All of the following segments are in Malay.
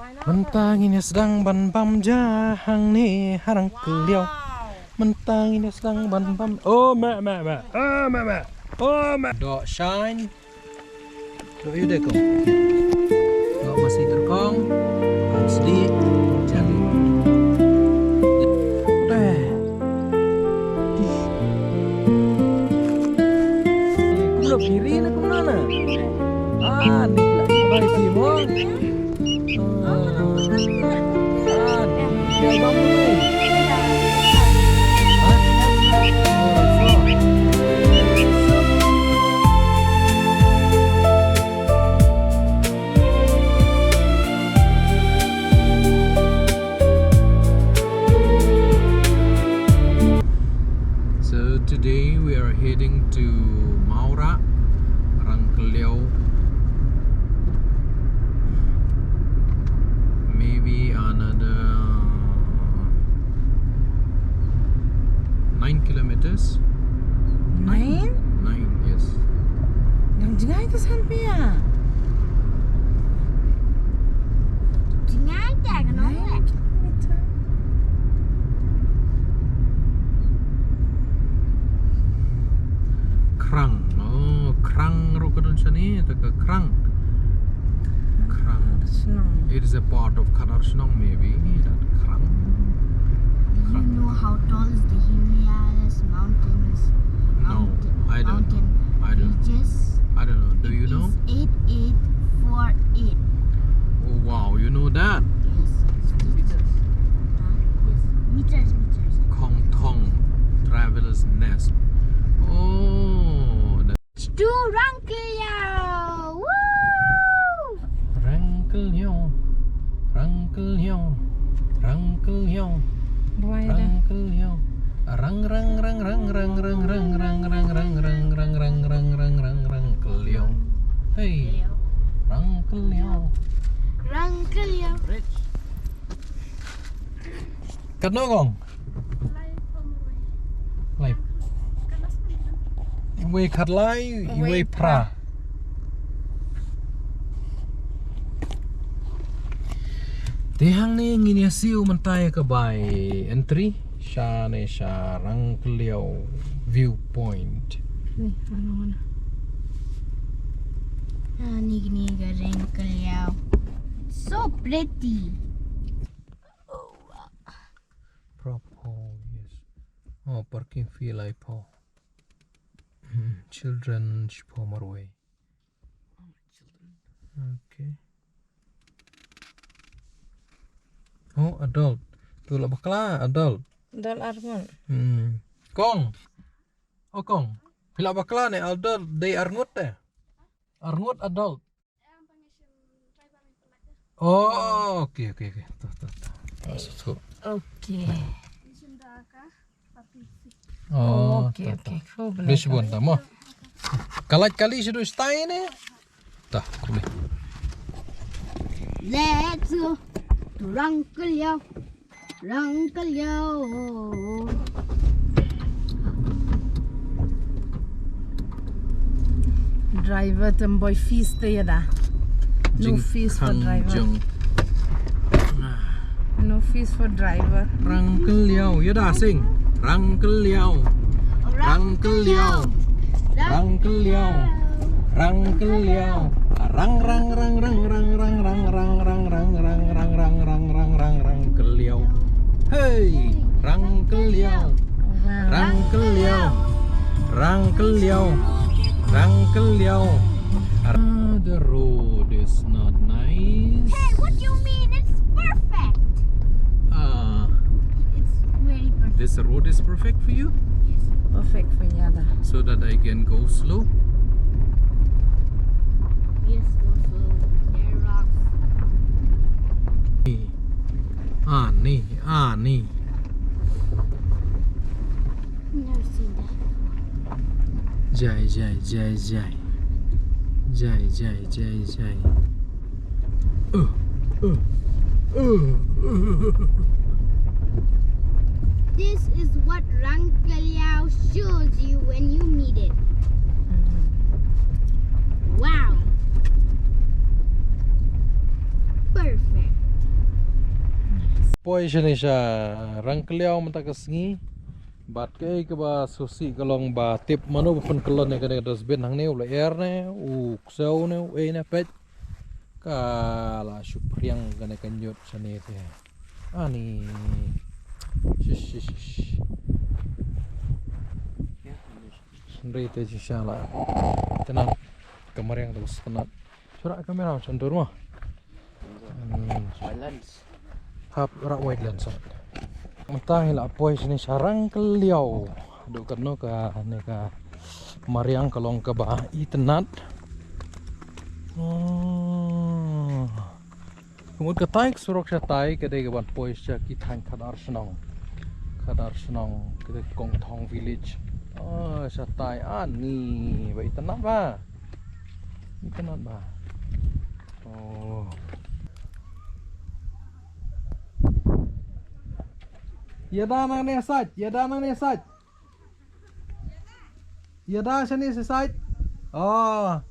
Mentang ini sedang ban bam jahang nih harang keliau. Mentang ini sedang ban bam. Oh mẹ. Oh mẹ. Oh mẹ. Dok shine. Dok you deh kong. Dok masih terkong. Kong sedih. Jadi. Belum kiri nak ke mana? Ah, ni lah. Bye Timon. Ya bangun nih. So today we are heading to Maura, Rangkeliau. Maybe another 9 kilometers. 9? 9, yes. Yang jengah itu sampai ya? Jengah itu kan orang. Krang. Oh, krang rukun sini atau ke krang. Krang. It is a part of Kadarsunong maybe. That krang. Do you know how tall is the Himalayas mountains? No, I don't. I don't. Ranges? I don't know. Do you know? It's 8848. Oh wow, you know that. Yes. Meters. Yes. Meters. Kong Tong, Traveler's Nest. Oh, that's To Rangkeliau! Woo! Rangkeliau, Rangkeliau, Rangkeliau, Buaya dah. Rangkeliau. Rang rang rang rang rang rang rang rang rang rang rang rang rang rang rang rang Rangkeliau. Hey, Rangkeliau. Rangkeliau. Kat nongong. Lai. Iwe kat lai, iwe pra. Tehang ni ngini siu mentai ke bai entry sha ne sha Rangkeliau viewpoint. Nih, mana-mana. Ni ke Rangkeliau. So pretty. Propo, yes. Oh, parking fee lai po. Children po marway. Okay. Oh, adult. Tu lah bakla adult. Dol Armon. Kong. Oh, Kong. Pila bakla ne adult they arngut eh. Arngut adult. Oh, okay. Tuh. Okey. Oh, Okey. Kau benar. Besh bon tamo. Kalat kali sudah stay ne. Tah, kuli. Let's go to Rangkeliau. Rangkeliau. Driver temboy fees tu ya dah. No fees for driver. No fees for driver. Rangkeliau, ya dah sing. Rangkeliau. Rangkeliau. Rangkeliau. Rangkeliau. Rang rang rang rang rang rang rang rang rang rang rang rang rang rang rang rang Rangkeliau. Hey, Rangkeliau. Rangkeliau. Rangkeliau. Rangkeliau. The road is not nice. Hey, what do you mean? It's perfect. It's very perfect. This road is perfect for you, Perfect for ya dah. so that I can go slow. Yes, also there are rocks. Ni. Never seen that before. Jai. This is what Rangkeliau shows you when you need it. Wow. Perfect. Poi sini siya rangkeliau mentakesengi bat ke ba susi kalong ba tip mano pun kelon ne kada dosbin hang ne ula air ne u ksau ne u ne pet kala supriang gane kanyut sani te ani shish sendiri te shala tenan kemarin terus tenat surat kamera contoh mah balance hap rak wide lens mentah hila poi sini sarang keliau do karno ka ne ka mariang kalong ka ba itenat kumut ka taik surok sya tai ka de ban poi sya ki thang khadar snong ke kong thong village sya tai ani ba itenat ba oh Yada nang ne saj, Yada sini saj. Oh.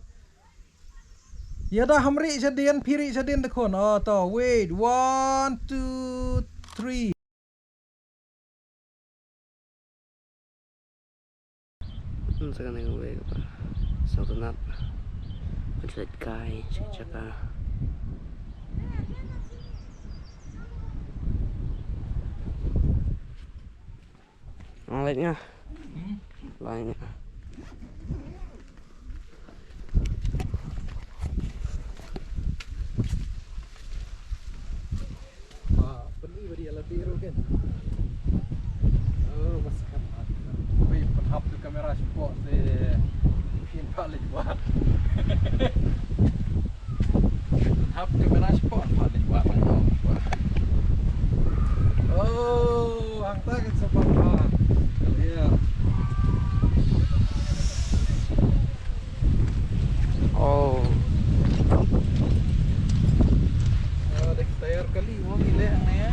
Yada hamri sedien, piri sedien dekon. Oh, to wait. 1 2 3. Sekarang gue so kenap mencelat kai cakap lainnya Beli beri ala biru kan. Oh, masih kan. Wei, penhap tu kamera sport de mungkin paling buat. Penhap kamera sport paling buat. Oh, hang tak sebab ya. oh Dek tayar kali wah gila aneh ya.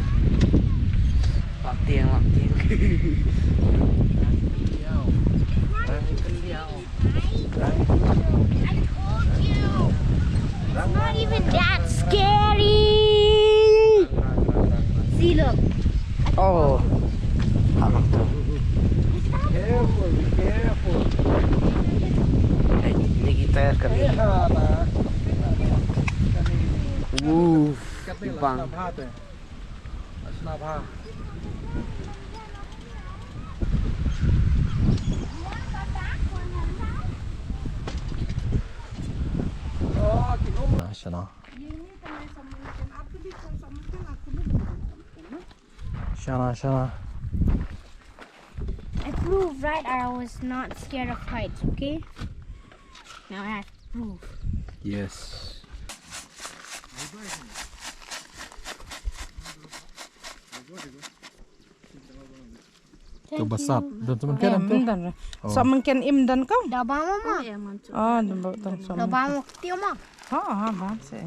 latihan It's not even that scary. See, look. oh hamak tuh Careful. ini kita kali bang Shana. I proved right I was not scared of heights, okay? Now I have to prove. Yes. Tu besar dan semakin tu. So mungkin imdan kau? Dah bawa mah. Oh, nampak tak so. Dah bawa kecil mah. Ha, bang se.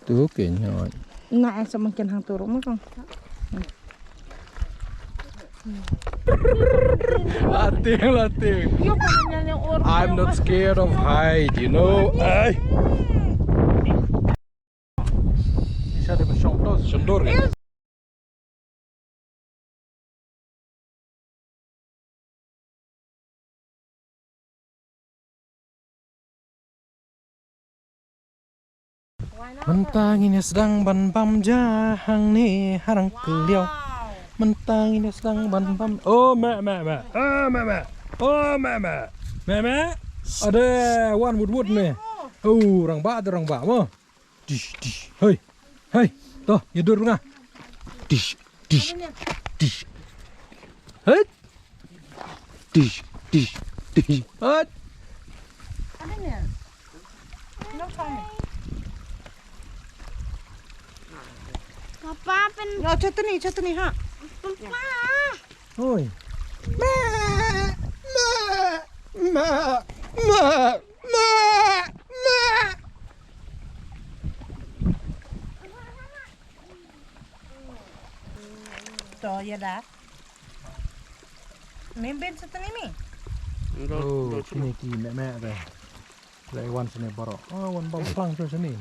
Tu kenya. Nak so mungkin hang turun mah kau. Latih. I'm not scared of height, you know. Ay. Bisa dia sendur kan? Mentangin sedang ban pam jahang ni harang keliau. Mentangin sedang ban pam. Oh mak. Oh mak. Mak. Ada wan wood ni. Oh orang ba mo. Dish. Hei. Toh tidur ngah. Dish. Hei. Dish. Hei. Ada ni. Nak kau. Papa pen. Oh, catu ni ha. Papa. Oi. Ma. So, ya dah. Memben setengah ni. Oh, sini ki mek dah. Lai wan sini borok. Oh, wan bang plang tu sini.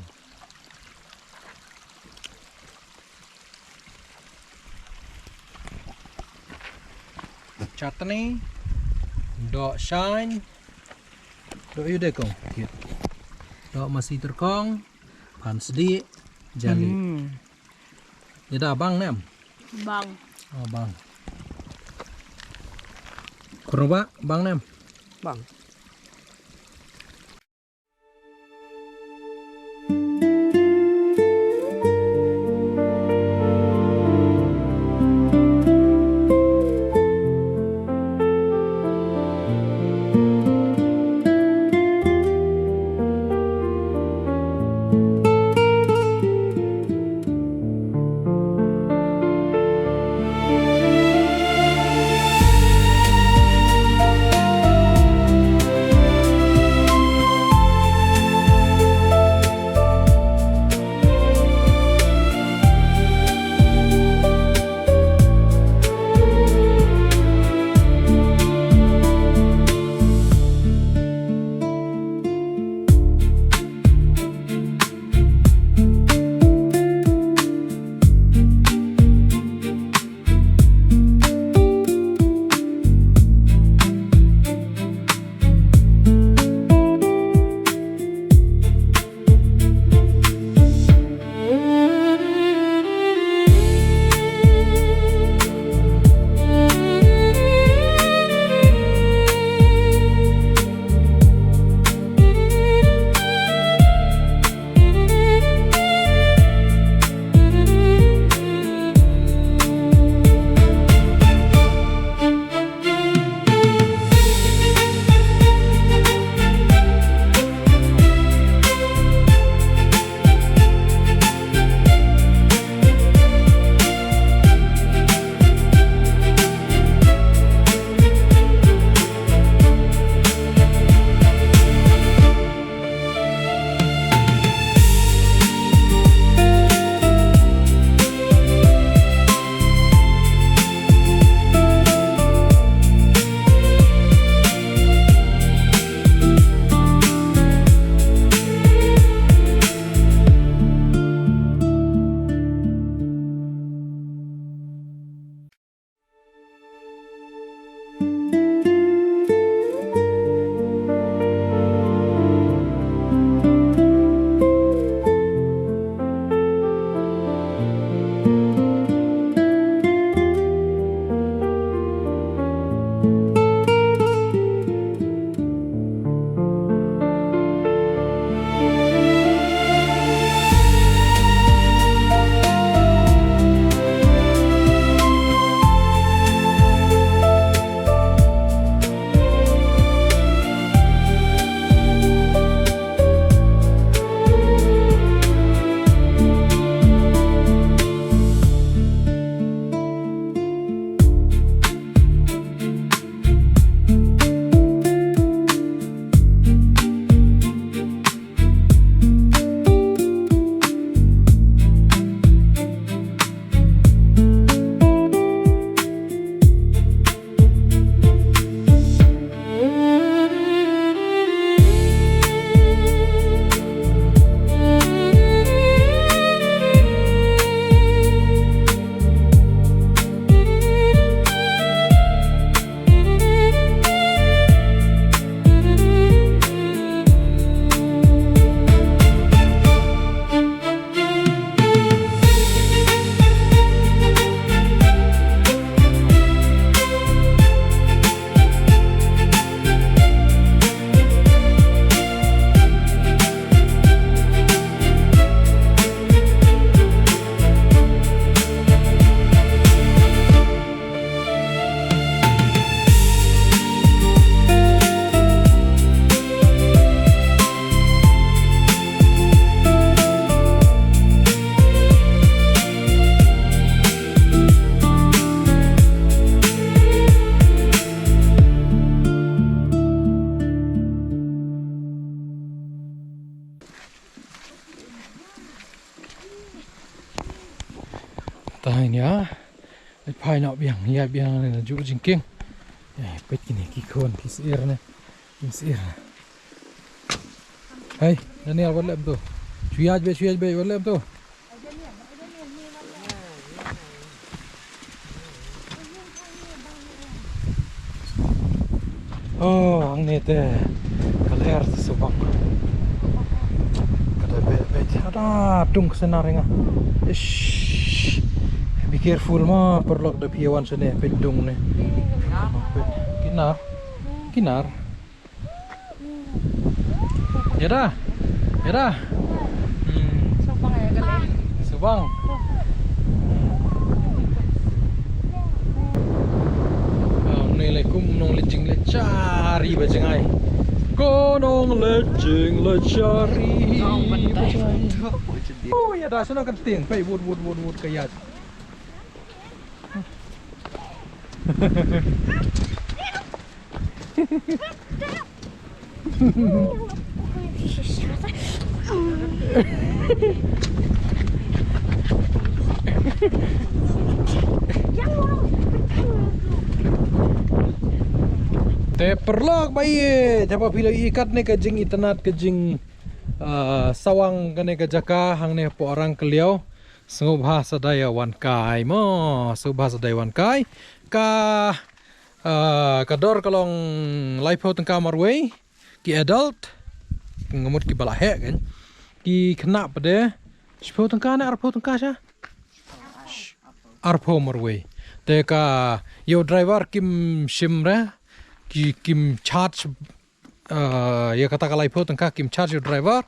chutney, dok shine, dok you dekong, dok masih terkong, pan sedih, jali. Ini dah bang nem. Bang. Oh bang. Kurang bang nem. Bang. Tahan ya. Pai nak biang ya biang na ju jingking. Pet kini kikon kisir ne. Kisir. Hai, Daniel walem tu. Chuyaj be walem tu. Oh, ang nete. Kaler subak. Kada bet. Ada tung senar nga. Ish. Be careful ma perlok de piawan sene pedung ne. Kinar. Ya dah. Subang. Assalamualaikum nong lejing lecari bajengai. Ko nong lejing lecari. Oh ya dah sana kenting. Pai wud kayat. Te perlok bayi, japa pila ikat ne kajing itanat kajing sawang kane kajaka hang ne po orang keliau sengubha sadaya wan kai mo subha sadaya wan kai ka kador kalong life out tengka marway ki adult ngamut ki balahe kan ki kena pada spau tengka ne arpo tengka sya arpo marway te ka yo driver kim shimra kim charge ya kata kalai po tengka kim charge driver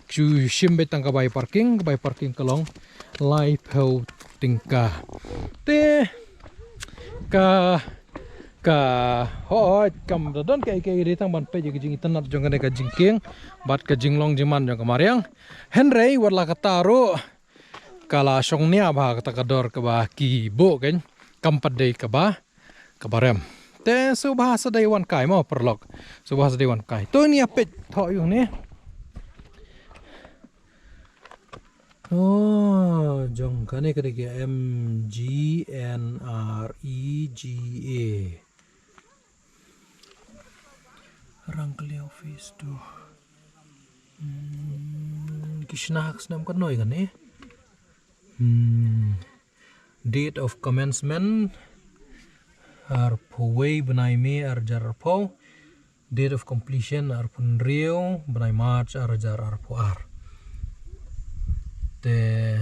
ku shimbe tengka by parking kalong live po tengka te ka kam don kai ri tang ban pe jing internet jong ka jingking bat ka jinglong jiman jong kamariang henry warla kataro kala songnya ba kata kador ka ba ki bo kan kampat dei ka ba kabarem te subhasa daywan kai mau perlok subhasa daywan kai to ni apet tho yung ni oh jong kane kade ke MGNREGA rang keliau face tu kisnak snam kan noi kan date of commencement arpoway benai me arjarpo date of completion arpunrio benai march arjar arpoar te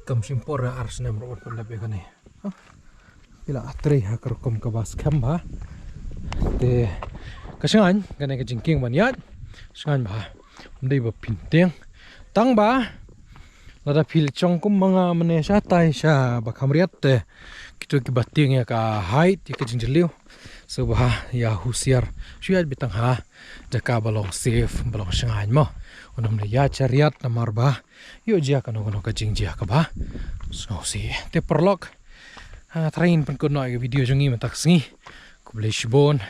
kam simpor arsnem robot pendape kane pila atre hakar kom kabas kamba te kasangan kane ka jingking banyat sangan ba ndai ba pinteng tang ba lada pil chong kum mga manesha tai sha bakamriat te kito ki bating ya ka height ya ka jingjeliu so ba ya husiar syuat bitang ha jaka balong safe balong shangan mo onam le ya chariat namar ba yo jia kano ka jingjia ka ba so si te perlok train pen kono ay video jongi matak singi kubleshbon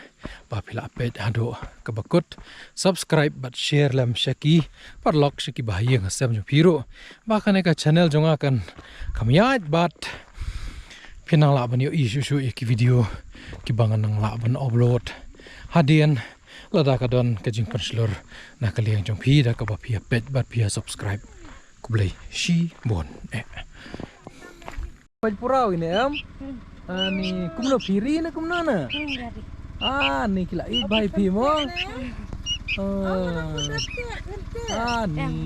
ba pila pet ado kabakut subscribe but share lam shaki perlok shaki bahaya ngasam jo piro ba kane ka channel jonga kan kamyat bat pinang la ban yo isu ki video ki bangan nang la ban upload hadian lada ka don ka jing panslor na kaliang jong pi da ka ba pia pet bat pia subscribe kublei shi bon purau ini ani kumno piri na kumno na ni kila bai pi mo ni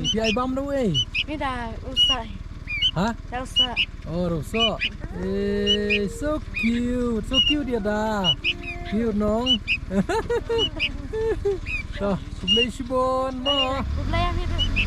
pi ai bam do we Ni dah usai. ha Dah usai. oh ruso so cute dia dah cute nong to kublei shibon mo Belayar ni tu.